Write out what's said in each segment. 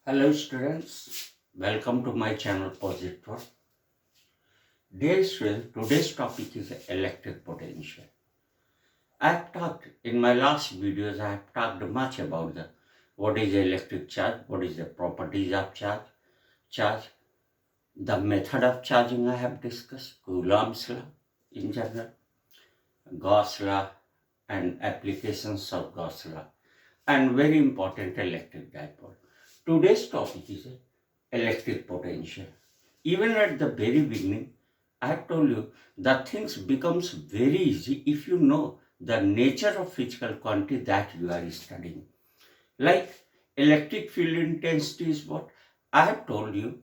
Hello students, welcome to my channel Positor. Dear students, today's topic is electric potential. I have talked in my last videos, I have talked much about what is electric charge, what is the properties of charge, the method of charging I have discussed, Coulomb's law in general, Gauss law and applications of Gauss law, and very important electric dipole. Today's topic is electric potential. Even at the very beginning, I have told you that things becomes very easy if you know the nature of physical quantity that you are studying. Like electric field intensity is what I have told you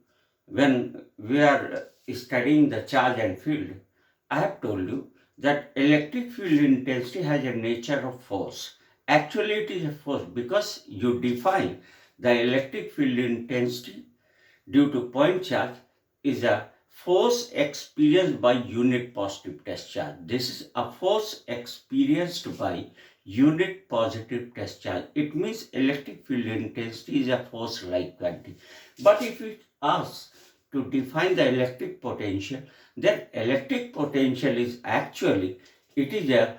when we are studying the charge and field. I have told you that electric field intensity has a nature of force. Actually, it is a force because you define the electric field intensity due to point charge is a force experienced by unit positive test charge. This is a force experienced by unit positive test charge. It means electric field intensity is a force like quantity. But if it asks to define the electric potential, then electric potential is actually, it is a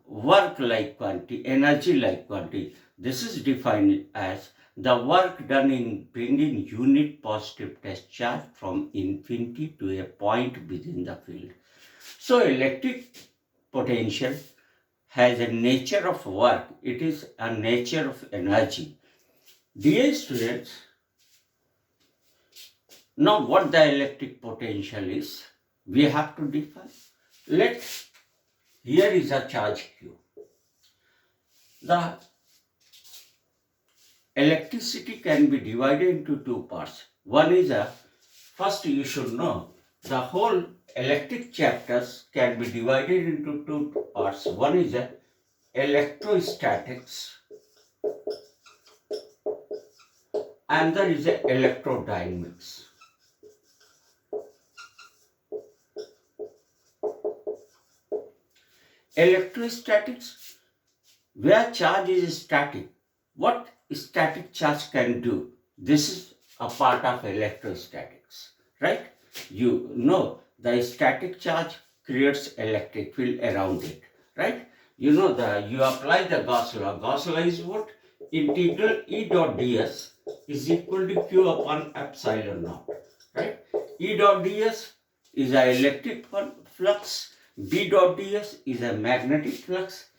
work like quantity, energy like quantity. This is defined as the work done in bringing unit positive test charge from infinity to a point within the field. So electric potential has a nature of work. It is a nature of energy. Dear students, now what the electric potential is, we have to define. Here is a charge Q. The electricity can be divided into two parts. One is first you should know the whole electric chapters can be divided into two parts. One is electrostatics and there is electrodynamics. Electrostatics, where charge is static. What static charge can do? This is a part of electrostatics, right? You know the static charge creates electric field around it, right? You know you apply the Gauss law. Gauss law is what? Integral E dot ds is equal to Q upon epsilon naught, right? E dot ds is an electric flux. B dot ds is a magnetic flux.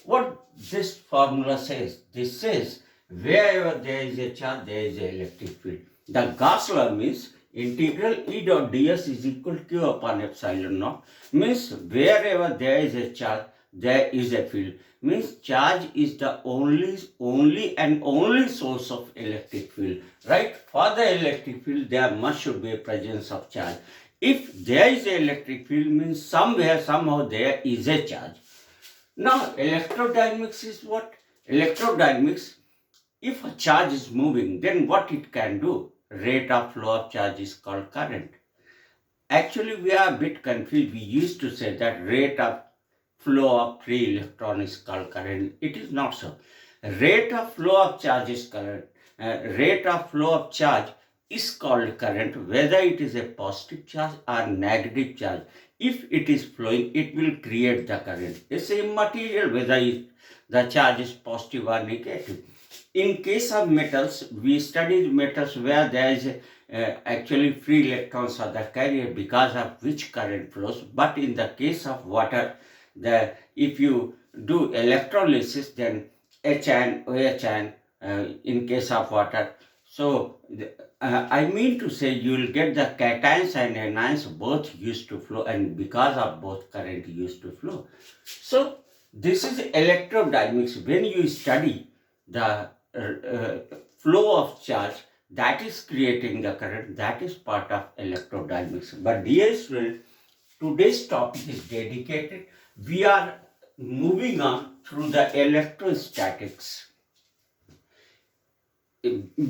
What this formula says? This says wherever there is a charge, there is an electric field. The Gauss law means integral E dot ds is equal to Q upon epsilon naught. Means wherever there is a charge, there is a field. Means charge is the only source of electric field. Right? For the electric field, there must should be a presence of charge. If there is an electric field, means somehow there is a charge. Now, electrodynamics is what? Electrodynamics, if a charge is moving, then what it can do? Rate of flow of charge is called current. Actually, we are a bit confused. We used to say that rate of flow of free electron is called current. It is not so. Rate of flow of charge is current. Rate of flow of charge is called current, whether it is a positive charge or negative charge. If it is flowing, it will create the current. The same material, whether the charge is positive or negative. In case of metals, we studied metals where there is actually free electrons are the carrier because of which current flows. But in the case of water, if you do electrolysis, then HN, OHN in case of water. So I mean to say you will get the cations and anions both used to flow, and because of both current used to flow. So this is electrodynamics. When you study the flow of charge, that is creating the current, that is part of electrodynamics. But dear students, today's topic is dedicated. We are moving on through the electrostatics.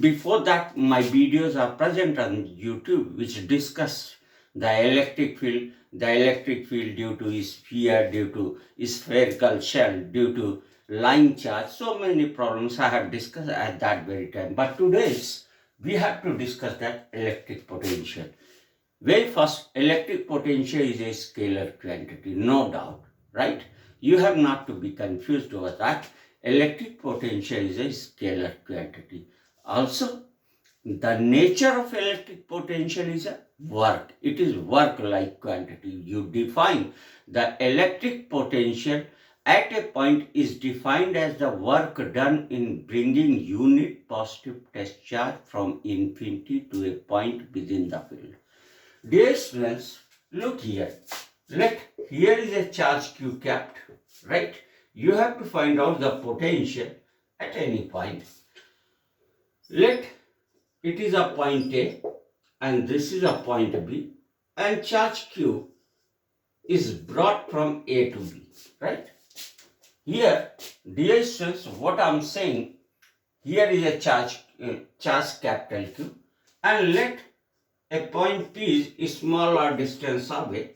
Before that, my videos are present on YouTube which discuss the electric field due to sphere, due to spherical shell, due to line charge. So many problems I have discussed at that very time. But today's we have to discuss that electric potential. Very first, electric potential is a scalar quantity, no doubt, right? You have not to be confused over that. Electric potential is a scalar quantity. Also, the nature of electric potential is a work. It is work-like quantity. You define the electric potential at a point is defined as the work done in bringing unit positive test charge from infinity to a point within the field. Dear students, look here. Here is a charge q capped, right? You have to find out the potential at any point. Let it is a point A and this is a point B, and charge q is brought from A to B, right? Here, dear students, what I am saying, here is a charge capital Q, and let a point P is smaller distance away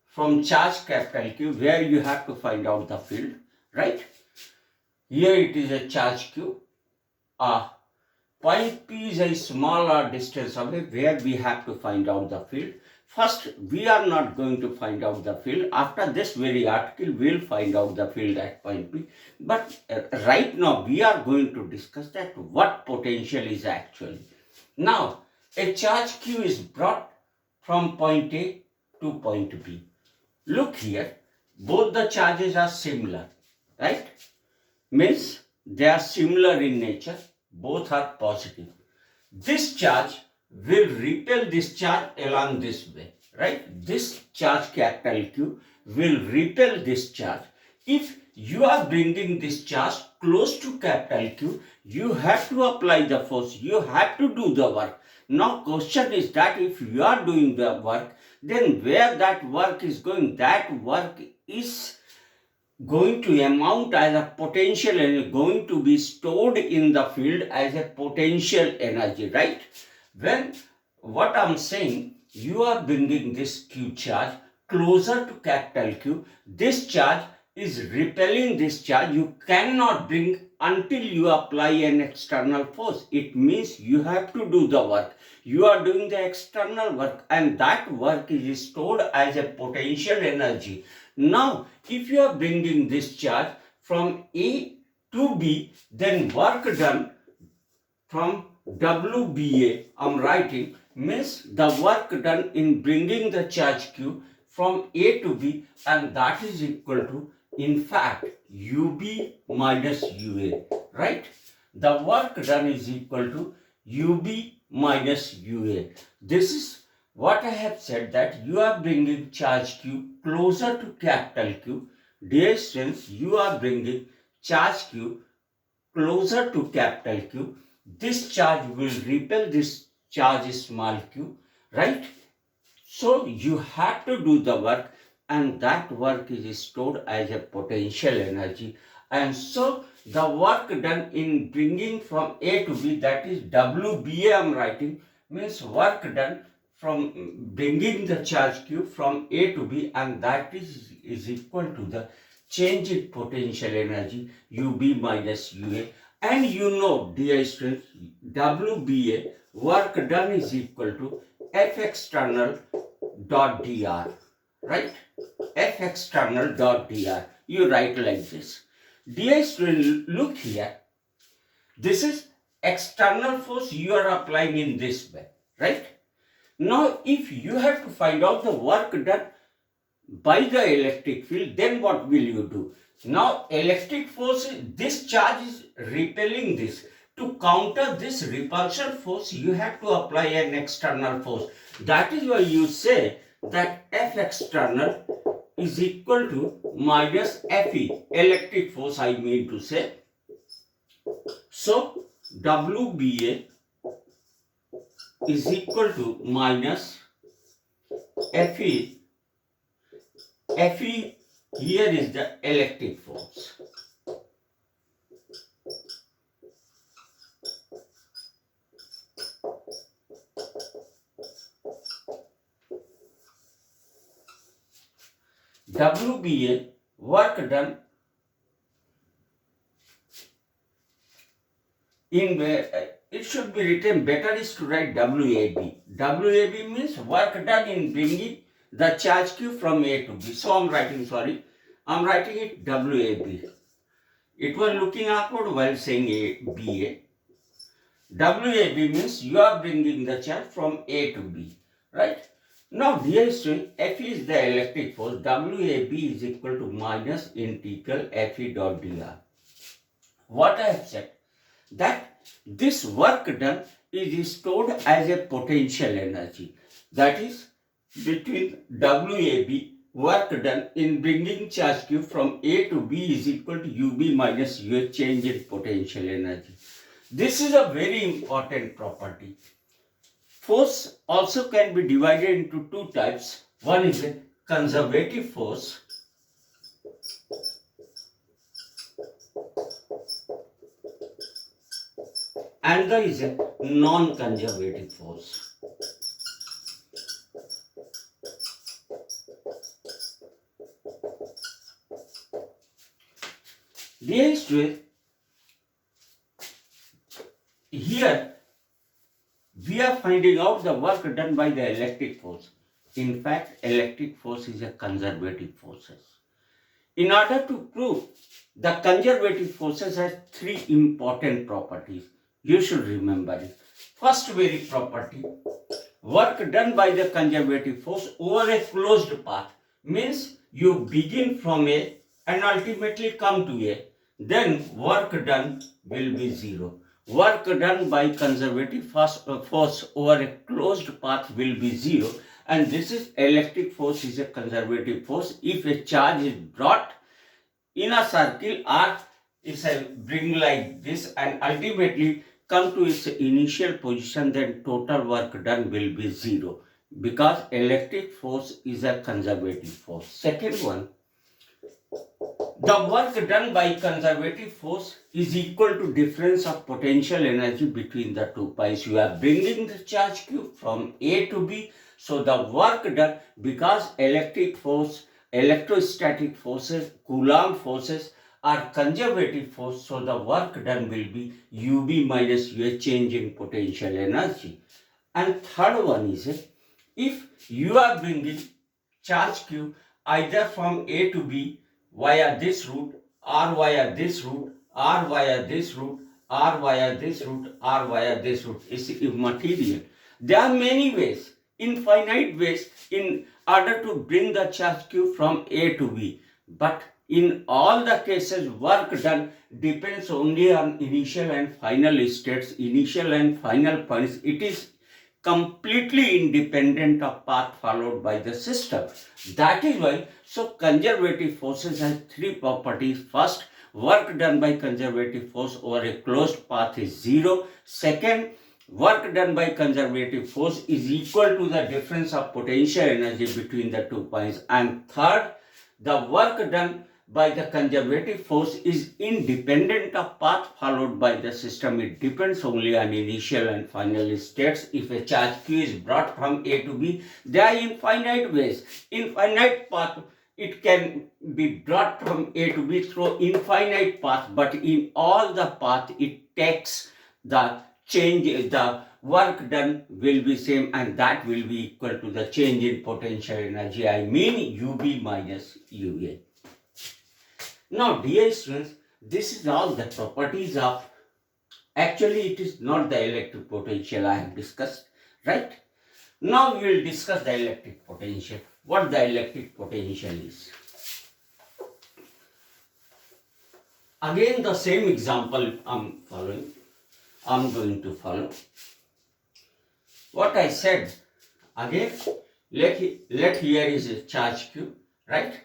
from charge capital Q, where you have to find out the field, right? Here it is a charge Q. Point P is a smaller distance away, where we have to find out the field. First, we are not going to find out the field. After this very article, we will find out the field at point P. But right now, we are going to discuss that what potential is actually. Now, a charge Q is brought from point A to point B. Look here, both the charges are similar, right? Means they are similar in nature, both are positive. This charge will repel this charge along this way, right? This charge capital Q will repel this charge. If you are bringing this charge close to capital Q, you have to apply the force, you have to do the work. Now question is that if you are doing the work, then where that work is going, that work is going to amount as a potential and going to be stored in the field as a potential energy, right? When what I'm saying, you are bringing this Q charge closer to capital Q, this charge is repelling this charge. You cannot bring until you apply an external force. It means you have to do the work. You are doing the external work, and that work is stored as a potential energy. Now, if you are bringing this charge from A to B, then work done from WBA, I'm writing, means the work done in bringing the charge Q from A to B, and that is equal to, in fact, UB minus UA, right? The work done is equal to UB minus UA. This is what I have said, that you are bringing charge Q closer to capital Q. Dear students, you are bringing charge Q closer to capital Q. This charge will repel this charge small q, right? So you have to do the work, and that work is stored as a potential energy. And so the work done in bringing from A to B, that is WBA I'm writing, means work done from bringing the charge Q from A to B, and that is equal to the change in potential energy UB minus UA. And you know, dear students, WBA, work done, is equal to F external dot dr, right? F external dot dr. You write like this. Dear student, look here. This is external force you are applying in this way, right? Now, if you have to find out the work done by the electric field, then what will you do? Now, electric force, this charge is repelling this. To counter this repulsion force, you have to apply an external force. That is why you say that F external is equal to minus Fe, electric force I mean to say. So, WBA is equal to minus Fe. Fe here is the electric force. WBA, work done in it should be written, better is to write WAB. WAB means work done in bringing the charge Q from A to B. So I'm writing it WAB. It was looking awkward while saying BA. WAB means you are bringing the charge from A to B, right? Now, dear student, F is the electric force. WAB is equal to minus integral FE dot dr. What I have said, that this work done is stored as a potential energy. That is between WAB, work done in bringing charge Q from A to B, is equal to UB minus UH, change in potential energy. This is a very important property. Force also can be divided into two types. One is a conservative force and there is a non-conservative force. Dear students, here we are finding out the work done by the electric force. In fact, electric force is a conservative force. In order to prove, the conservative forces have three important properties. You should remember it. First very property, work done by the conservative force over a closed path means you begin from A and ultimately come to A. Then work done will be zero. Work done by conservative force over a closed path will be zero, and this is electric force is a conservative force. If a charge is brought in a circle or it's a bring like this and ultimately come to its initial position, then total work done will be zero, because electric force is a conservative force. Second one, the work done by conservative force is equal to difference of potential energy between the two pies. You are bringing the charge Q from A to B, so the work done, because electric force, electrostatic forces, Coulomb forces are conservative force, so the work done will be UB minus UH, change in potential energy. And third one is, if you are bringing charge Q either from A to B via this route or via this route or via this route or via this route or via this route, is immaterial. There are many ways, infinite ways, in order to bring the charge Q from A to B. But in all the cases, work done depends only on initial and final states, initial and final points. It is completely independent of path followed by the system. That is why, so conservative forces have three properties. First, work done by conservative force over a closed path is zero. Second, work done by conservative force is equal to the difference of potential energy between the two points. And third, the work done by the conservative force is independent of path followed by the system. It depends only on initial and final states. If a charge Q is brought from A to B, there are infinite ways, infinite path. It can be brought from A to B through infinite path, but in all the path it takes the change, the work done will be same, and that will be equal to the change in potential energy, I mean UB minus UA. Now, dear students, this is all the properties of, actually it is not the electric potential I have discussed, right? Now we will discuss the electric potential. What the electric potential is. Again the same example I'm going to follow. What I said, again, let here is a charge Q, right?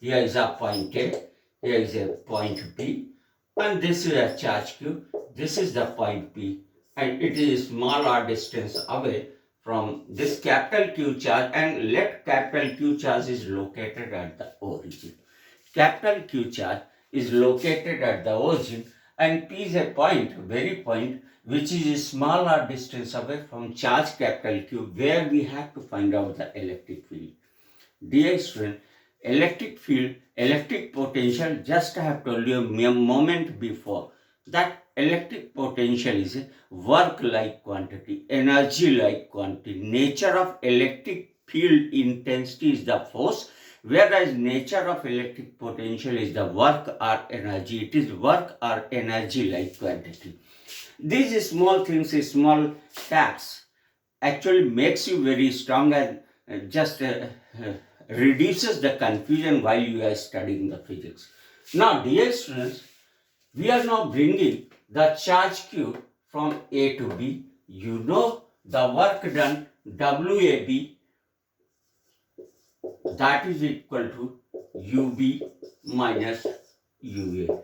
Here is a point A, here is a point B, and this is a charge Q. This is the point P, and it is small r distance away from this capital Q charge, and let capital Q charge is located at the origin. Capital Q charge is located at the origin, and P is a point, very point, which is a small r distance away from charge capital Q, where we have to find out the electric field. Dear student, electric field, electric potential, just I have told you a moment before that electric potential is a work-like quantity, energy-like quantity. Nature of electric field intensity is the force, whereas nature of electric potential is the work or energy. It is work or energy-like quantity. These small things, small facts, actually makes you very strong and just reduces the confusion while you are studying the physics. Now, dear students, we are now bringing the charge Q from A to B. You know the work done WAB, that is equal to UB minus UA.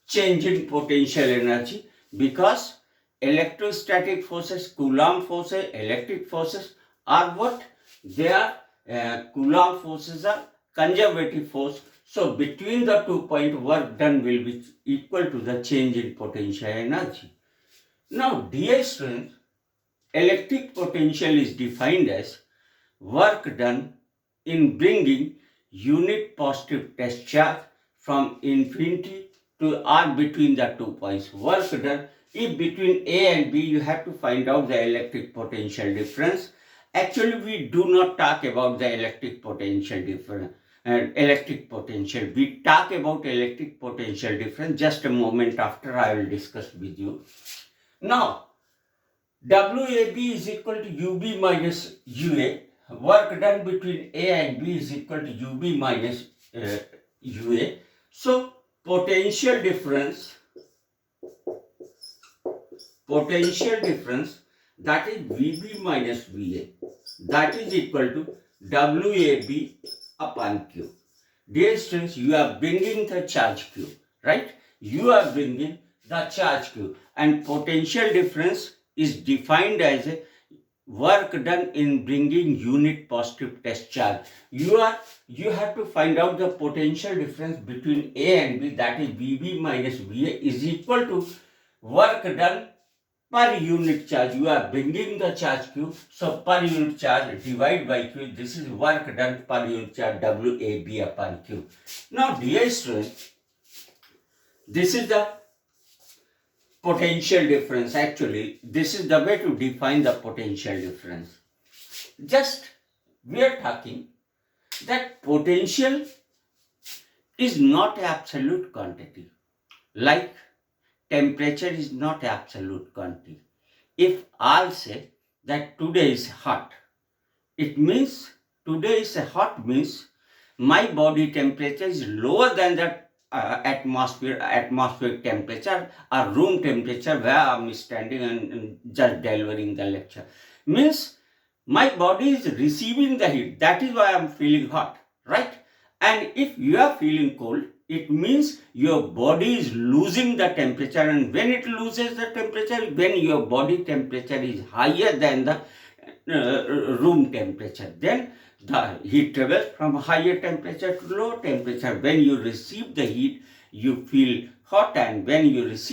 Change in potential energy, because electrostatic forces, Coulomb forces, electric forces are what? They are Coulomb forces are conservative force. So between the 2 point, work done will be equal to the change in potential energy. Now, dear students, electric potential is defined as work done in bringing unit positive test charge from infinity to R between the 2 points. Work done. If between A and B you have to find out the electric potential difference. Actually, we do not talk about the electric potential difference. Electric potential. We talk about electric potential difference just a moment after I will discuss with you. Now, WAB is equal to UB minus UA. Work done between A and B is equal to UB minus UA. So, potential difference, that is VB minus VA, that is equal to WAB upon Q. Dear students, you are bringing the charge Q, right? You are bringing the charge Q, and potential difference is defined as a work done in bringing unit positive test charge. You have to find out the potential difference between A and B, that is VB minus VA, is equal to work done per unit charge. You are bringing the charge Q, so per unit charge divided by Q. This is work done per unit charge, WAB upon Q. Now, dear students, this is the potential difference. Actually, this is the way to define the potential difference. Just we are talking that potential is not absolute quantity. Like temperature is not absolute quantity. If I'll say that today is hot, it means today is hot means my body temperature is lower than the atmospheric temperature or room temperature where I'm standing and just delivering the lecture. Means my body is receiving the heat. That is why I'm feeling hot, right? And if you are feeling cold, it means your body is losing the temperature, and when it loses the temperature, when your body temperature is higher than the room temperature, then the heat travels from higher temperature to lower temperature. When you receive the heat, you feel hot, and when you lose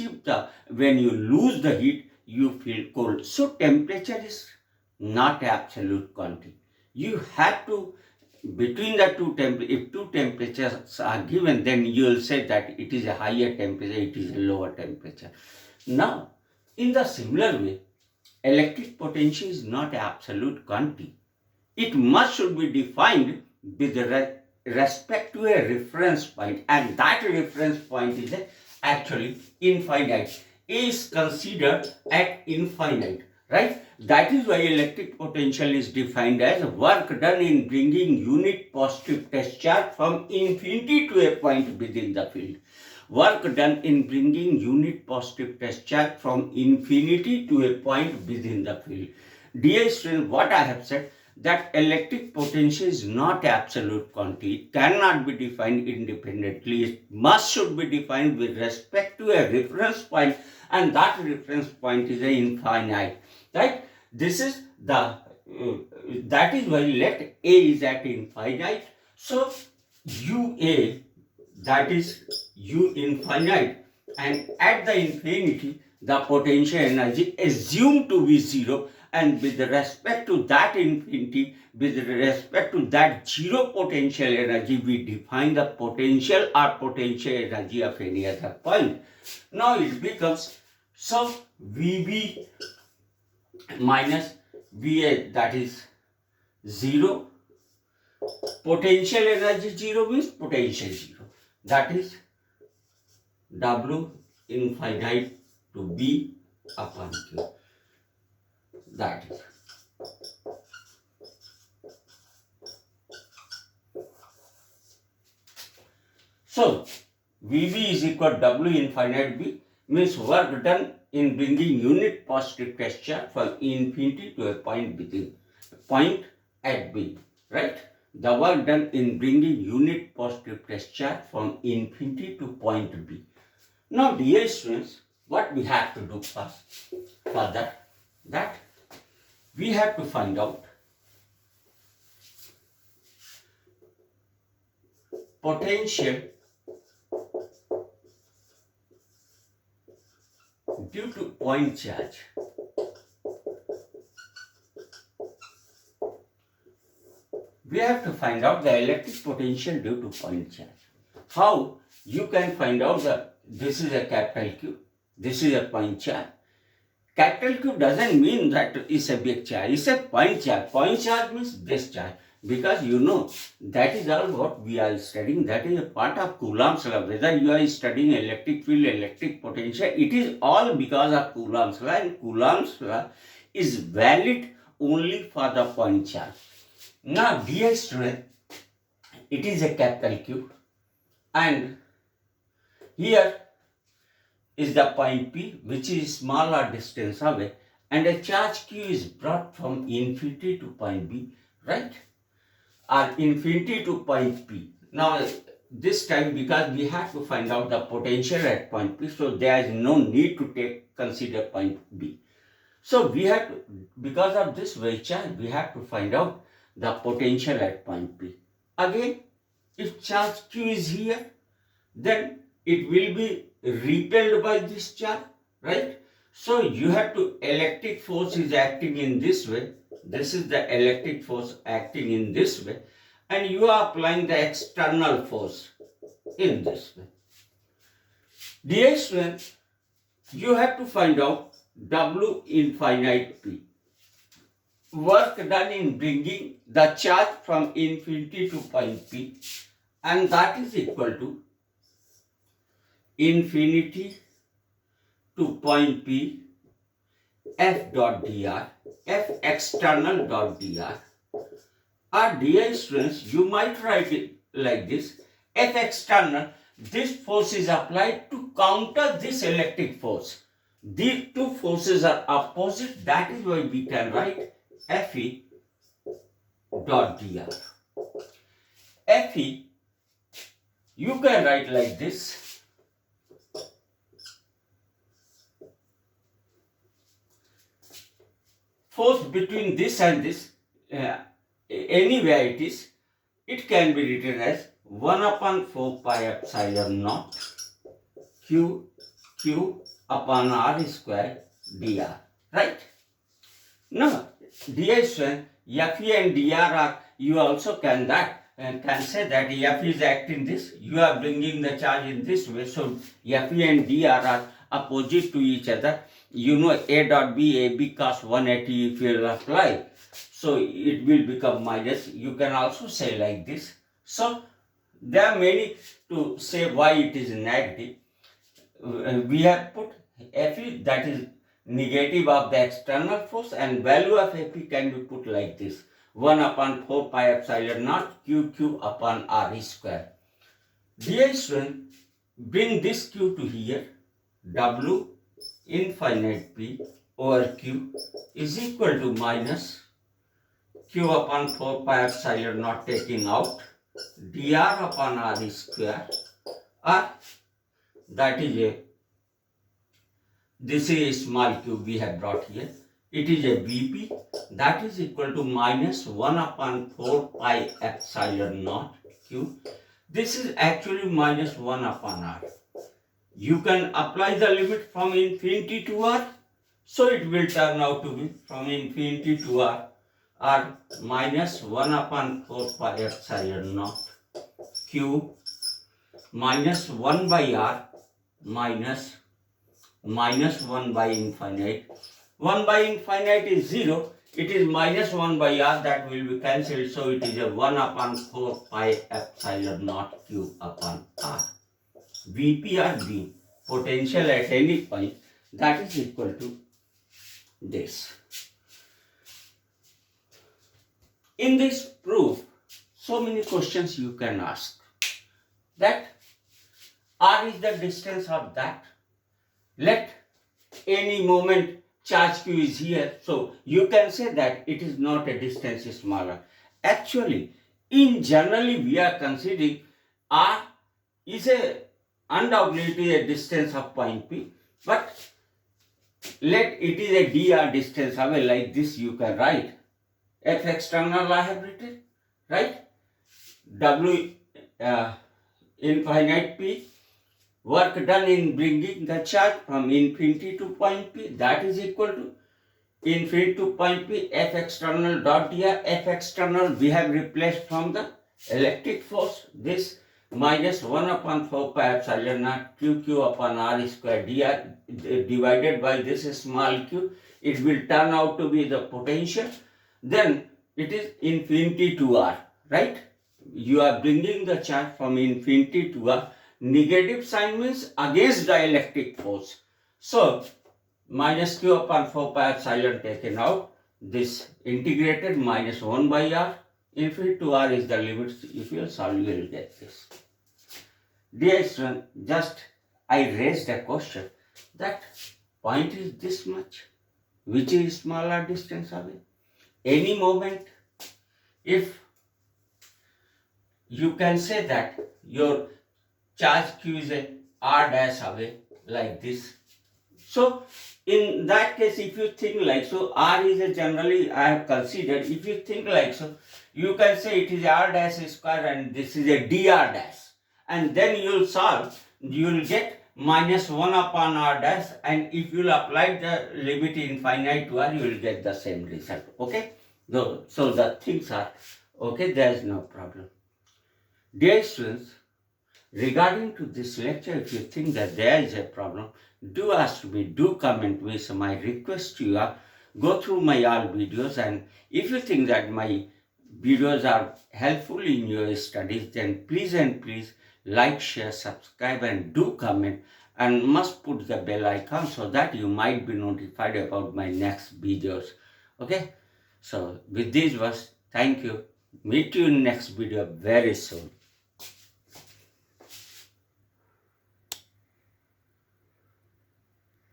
the heat, you feel cold. So temperature is not absolute quantity. You have to, between the if two temperatures are given, then you will say that it is a higher temperature, it is a lower temperature. Now, in the similar way, electric potential is not absolute quantity. It should be defined with respect to a reference point, and that reference point is actually infinite. A is considered at infinite, right? That is why electric potential is defined as work done in bringing unit positive test charge from infinity to a point within the field. Work done in bringing unit positive test charge from infinity to a point within the field. Dear students, what I have said, that electric potential is not absolute quantity. It cannot be defined independently. It should be defined with respect to a reference point, and that reference point is infinite, right? This is the that is why let A is at infinite. So UA, that is U infinite, and at the infinity the potential energy assumed to be zero, and with respect to that infinity, with respect to that zero potential energy, we define the potential or potential energy of any other point. Now it becomes So VB minus VA, that is 0. Potential energy 0 means potential 0. That is W infinite to B upon Q. That is. So VB is equal to W infinite B means work done in bringing unit positive test charge from infinity to a point at B, right? The work done in bringing unit positive test charge from infinity to point B. Now, dear students, what we have to do first for that we have to find out potential due to point charge. We have to find out the electric potential due to point charge. How you can find out this is a capital Q, this is a point charge. Capital Q doesn't mean that it's a big charge, it's a point charge. Point charge means this charge. Because you know, that is all what we are studying. That is a part of Coulomb's law. Whether you are studying electric field, electric potential, it is all because of Coulomb's law. And Coulomb's law is valid only for the point charge. Now, dear student, it is a capital Q. And here is the point P, which is smaller distance away. And a charge Q is brought from infinity to point B, right? Or infinity to point P. Now, this time, because we have to find out the potential at point P, so there is no need to consider point B. So we have to, because of this wave charge, we have to find out the potential at point P. Again, if charge Q is here, then it will be repelled by this charge, right? So you have to, electric force is acting in this way. This is the electric force acting in this way, and you are applying the external force in this way. Dear students, you have to find out W infinite P. Work done in bringing the charge from infinity to point P, and that is equal to infinity to point P F dot dr, F external dot dr. Or dear students, you might write it like this: F external, this force is applied to counter this electric force. These two forces are opposite, that is why we can write Fe dot dr. Fe, you can write like this: force between this and this, anywhere it can be written as 1 upon 4 pi epsilon naught Q upon R square dr, right? Now, dear student, Fe and dr are, you also can say that F is acting this, you are bringing the charge in this way, so Fe and dr are opposite to each other. You know, A dot B, AB cos 180 if you will apply, so it will become minus. You can also say like this. So there are many to say why it is negative. We have put Fe, that is negative of the external force, and value of Fe can be put like this: 1 upon 4 pi epsilon naught Q upon R square. Dear student, bring this Q to here. W infinite P over Q is equal to minus Q upon 4 pi epsilon naught taking out dr upon R square, or that is this is a small q we have brought here. It is a Vp, that is equal to minus 1 upon 4 pi epsilon naught Q. This is actually minus 1 upon R. You can apply the limit from infinity to R, so it will turn out to be from infinity to R minus 1 upon 4 pi epsilon naught Q minus 1 by R minus minus 1 by infinite. 1 by infinite is 0. It is minus 1 by r, that will be cancelled. So it is a 1 upon 4 pi epsilon naught q upon r. Vp or V, potential at any point, that is equal to this. In this proof, so many questions you can ask. That r is the distance of that. Let any moment charge q is here, so you can say that it is not a distance smaller. Actually, in generally we are considering r is undoubtedly a distance of point p, but let it is a dr distance away. Like this you can write. F external I have written, right? W infinite p, work done in bringing the charge from infinity to point p, that is equal to infinity to point p, F external dot dr. F external we have replaced from the electric force, this minus 1 upon 4 pi epsilon naught q upon r square dr divided by this small q. It will turn out to be the potential. Then it is infinity to r, right? You are bringing the charge from infinity to r. Negative sign means against the electric force. So minus q upon 4 pi epsilon taken out. This integrated minus 1 by r. Infinity to r is the limit. If you solve, you will get this. Dear student, just I raised a question that point is this much, which is smaller distance away. Any moment, if you can say that your charge q is a r dash away, like this. So in that case, if you think like so, r is a generally I have considered, if you think like so, you can say it is r dash square and this is a dr dash, and then you will solve, you will get minus 1 upon r dash, and if you will apply the limit infinite to r, you will get the same result. Okay, so the things are okay, there is no problem. Dear students, regarding to this lecture, if you think that there is a problem, do ask me, do comment me. So my request to you are, go through my all videos, and if you think that my videos are helpful in your studies, then please and please like, share, subscribe, and do comment, and must put the bell icon so that you might be notified about my next videos. Okay, so with these words, thank you. Meet you in next video very soon.